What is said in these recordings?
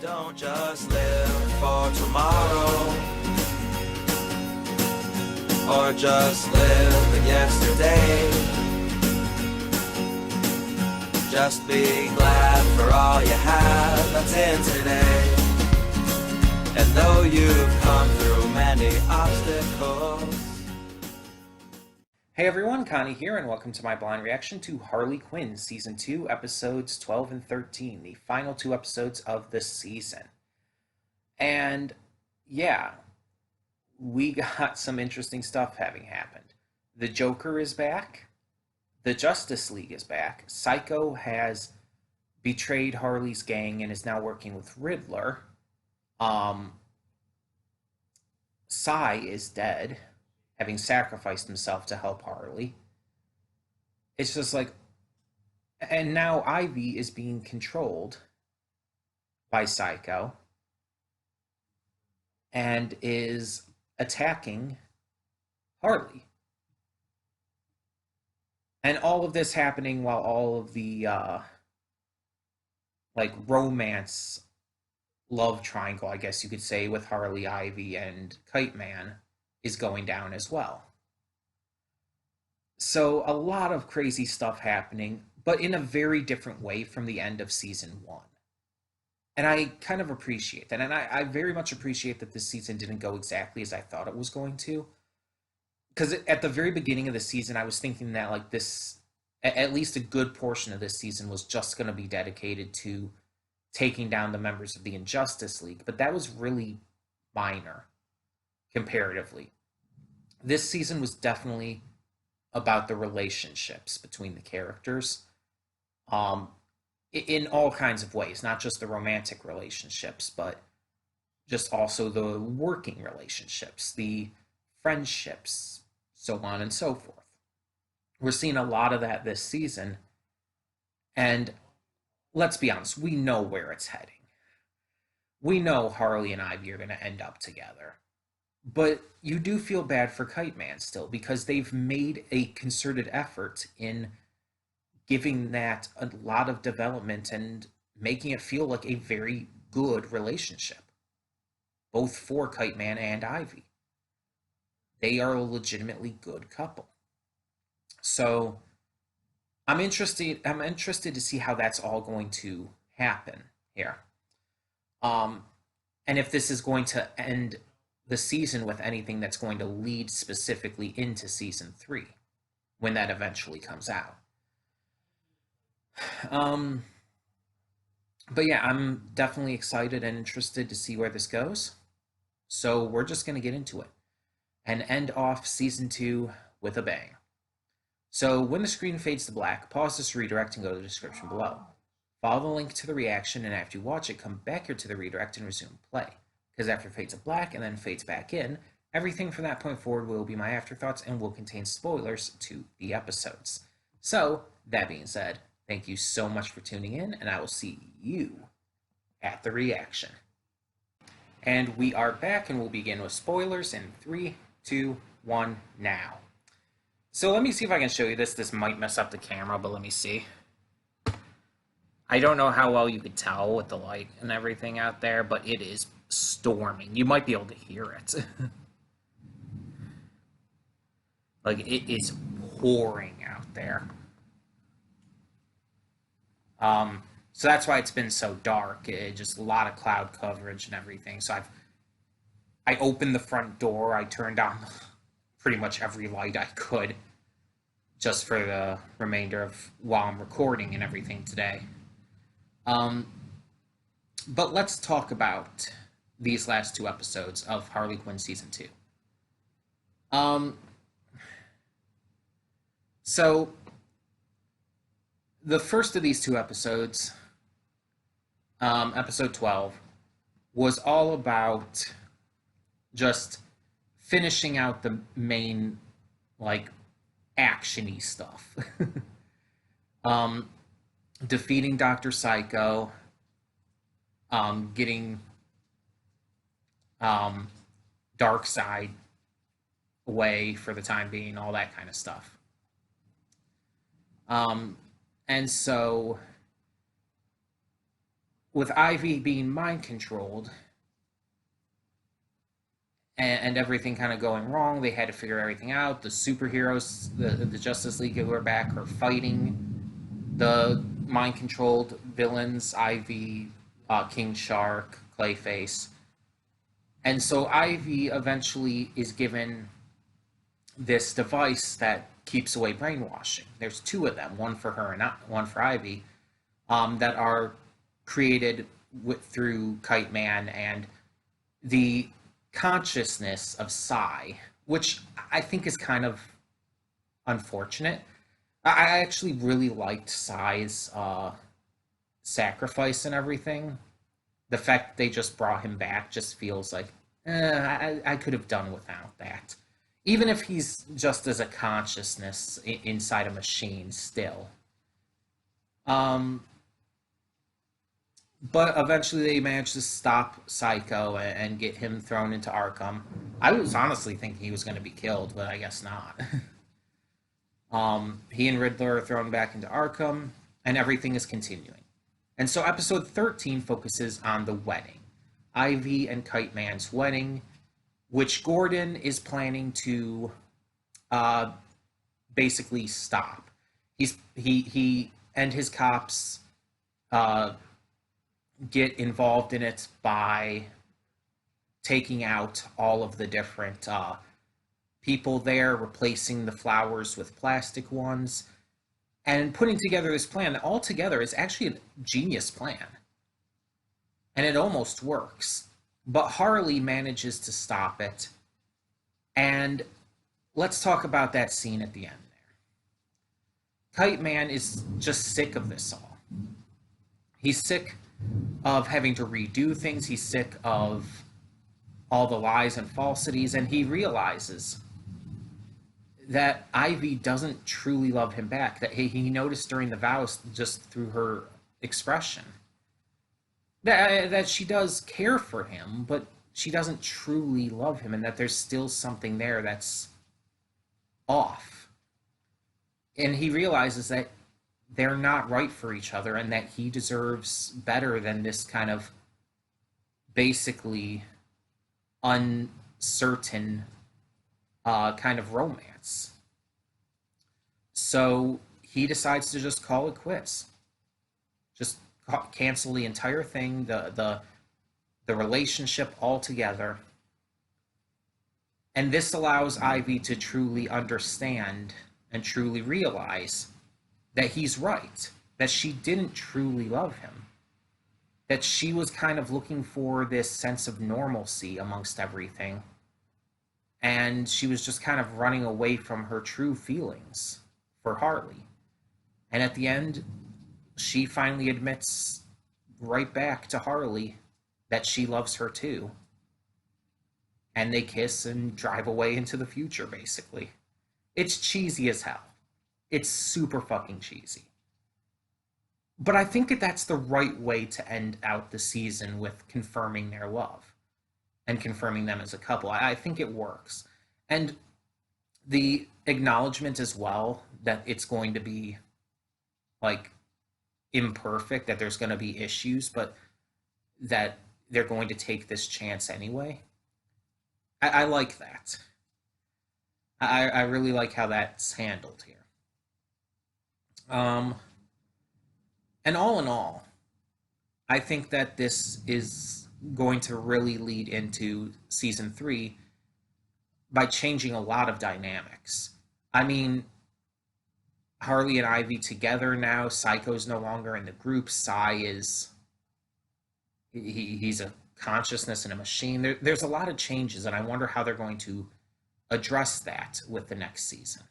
Don't just live for tomorrow, or just live in yesterday. Just be glad for all you have that's in today. And though you've come through many obstacles. Hey everyone, Connie here, and welcome to my blind reaction to Harley Quinn Season 2, Episodes 12 and 13, the final two episodes of the season. And yeah, we got some interesting stuff having happened. The Joker is back, the Justice League is back, Psycho has betrayed Harley's gang and is now working with Riddler. Psy is dead, having sacrificed himself to help Harley. It's just like, and now Ivy is being controlled by Psycho and is attacking Harley. And all of this happening while all of the romance love triangle, I guess you could say, with Harley, Ivy, and Kite Man is going down as well. So a lot of crazy stuff happening, but in a very different way from the end of season 1. And I kind of appreciate that. And I very much appreciate that this season didn't go exactly as I thought it was going to. Because at the very beginning of the season, I was thinking that like this, at least a good portion of this season was just going to be dedicated to taking down the members of the Injustice League. But that was really minor comparatively. This season was definitely about the relationships between the characters, in all kinds of ways, not just the romantic relationships, but just also the working relationships, the friendships, so on and so forth. We're seeing a lot of that this season, and let's be honest, we know where it's heading. We know Harley and Ivy are going to end up together. But you do feel bad for Kite Man still, because they've made a concerted effort in giving that a lot of development and making it feel like a very good relationship, both for Kite Man and Ivy. They are a legitimately good couple. So I'm interested to see how that's all going to happen here. And if this is going to end the season with anything that's going to lead specifically into season 3 when that eventually comes out. But yeah, I'm definitely excited and interested to see where this goes. So we're just going to get into it and end off season 2 with a bang. So when the screen fades to black, pause this redirect and go to the description below. Follow the link to the reaction, and after you watch it, come back here to the redirect and resume play. Because after it fades to black and then fades back in, everything from that point forward will be my afterthoughts and will contain spoilers to the episodes. So, that being said, thank you so much for tuning in, and I will see you at the reaction. And we are back, and we'll begin with spoilers in 3, 2, 1, now. So let me see if I can show you this. This might mess up the camera, but let me see. I don't know how well you could tell with the light and everything out there, but it is storming. You might be able to hear it. Like, it is pouring out there. So that's why it's been so dark. Just a lot of cloud coverage and everything. So I opened the front door. I turned on pretty much every light I could just for the remainder of while I'm recording and everything today. But let's talk about these last two episodes of Harley Quinn Season 2. So, the first of these two episodes, episode 12, was all about just finishing out the main, like, action-y stuff. Defeating Dr. Psycho, getting Darkseid away for the time being, all that kind of stuff. And so with Ivy being mind controlled and everything kind of going wrong, they had to figure everything out. The superheroes, the Justice League who are back, are fighting the mind controlled villains, Ivy, King Shark, Clayface. And so Ivy eventually is given this device that keeps away brainwashing. There's two of them, one for her and one for Ivy, that are created through Kite Man and the consciousness of Psy, which I think is kind of unfortunate. I actually really liked Psy's sacrifice and everything. The fact they just brought him back just feels like I could have done without that. Even if he's just as a consciousness inside a machine still. But eventually they managed to stop Psycho and get him thrown into Arkham. I was honestly thinking he was going to be killed, but I guess not. He and Riddler are thrown back into Arkham, and everything is continuing. And so episode 13 focuses on the wedding. Ivy and Kite Man's wedding, which Gordon is planning to basically stop. He and his cops get involved in it by taking out all of the different people there, replacing the flowers with plastic ones, and putting together this plan that altogether is actually a genius plan. And it almost works. But Harley manages to stop it. And let's talk about that scene at the end there. Kite Man is just sick of this all. He's sick of having to redo things. He's sick of all the lies and falsities. And he realizes that Ivy doesn't truly love him back. That he noticed during the vows, just through her expression, that she does care for him, but she doesn't truly love him, and that there's still something there that's off. And he realizes that they're not right for each other, and that he deserves better than this kind of basically uncertain kind of romance. So he decides to just call it quits. Just cancel the entire thing, the relationship altogether. And this allows Ivy to truly understand and truly realize that he's right, that she didn't truly love him, that she was kind of looking for this sense of normalcy amongst everything, and she was just kind of running away from her true feelings for Harley. And at the end, she finally admits right back to Harley that she loves her too. And they kiss and drive away into the future, basically. It's cheesy as hell. It's super fucking cheesy. But I think that that's the right way to end out the season, with confirming their love and confirming them as a couple. I think it works. And the acknowledgement as well that it's going to be like imperfect, that there's going to be issues, but that they're going to take this chance anyway. I like that. I really like how that's handled here. And all in all, I think that this is going to really lead into season 3 by changing a lot of dynamics. I mean, Harley and Ivy together now. Psycho's no longer in the group. Psy is... He's a consciousness in a machine. There's a lot of changes, and I wonder how they're going to address that with the next season.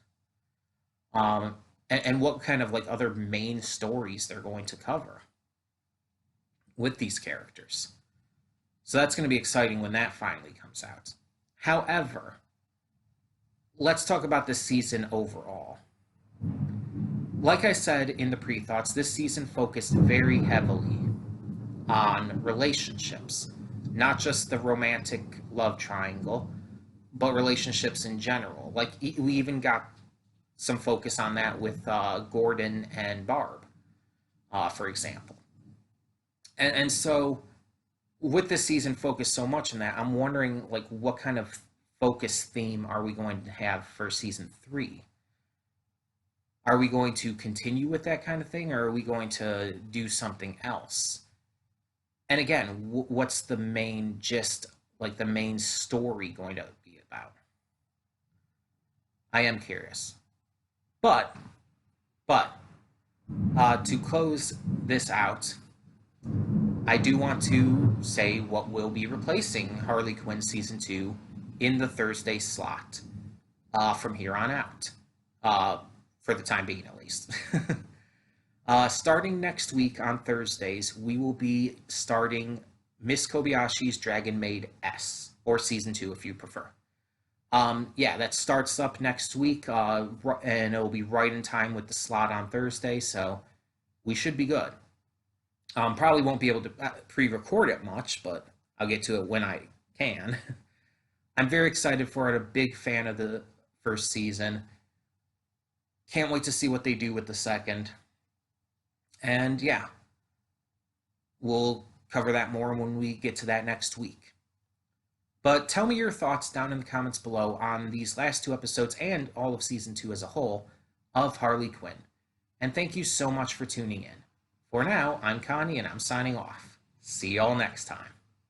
And what kind of like other main stories they're going to cover with these characters. So that's going to be exciting when that finally comes out. However, let's talk about this season overall. Like I said in the pre-thoughts, this season focused very heavily on relationships. Not just the romantic love triangle, but relationships in general. Like, we even got some focus on that with Gordon and Barb, for example. And so with this season focused so much on that, I'm wondering like what kind of focus theme are we going to have for season 3? Are we going to continue with that kind of thing, or are we going to do something else? And again, what's the main gist, like the main story going to be about? I am curious. But, but, to close this out, I do want to say what will be replacing Harley Quinn Season 2 in the Thursday slot from here on out, for the time being at least. Starting next week on Thursdays, we will be starting Miss Kobayashi's Dragon Maid S, or Season 2 if you prefer. Yeah, that starts up next week, and it'll be right in time with the slot on Thursday, so we should be good. Probably won't be able to pre-record it much, but I'll get to it when I can. I'm very excited for it, a big fan of the first season. Can't wait to see what they do with the second. And yeah, we'll cover that more when we get to that next week. But tell me your thoughts down in the comments below on these last 2 episodes and all of Season 2 as a whole of Harley Quinn. And thank you so much for tuning in. For now, I'm Connie and I'm signing off. See y'all next time.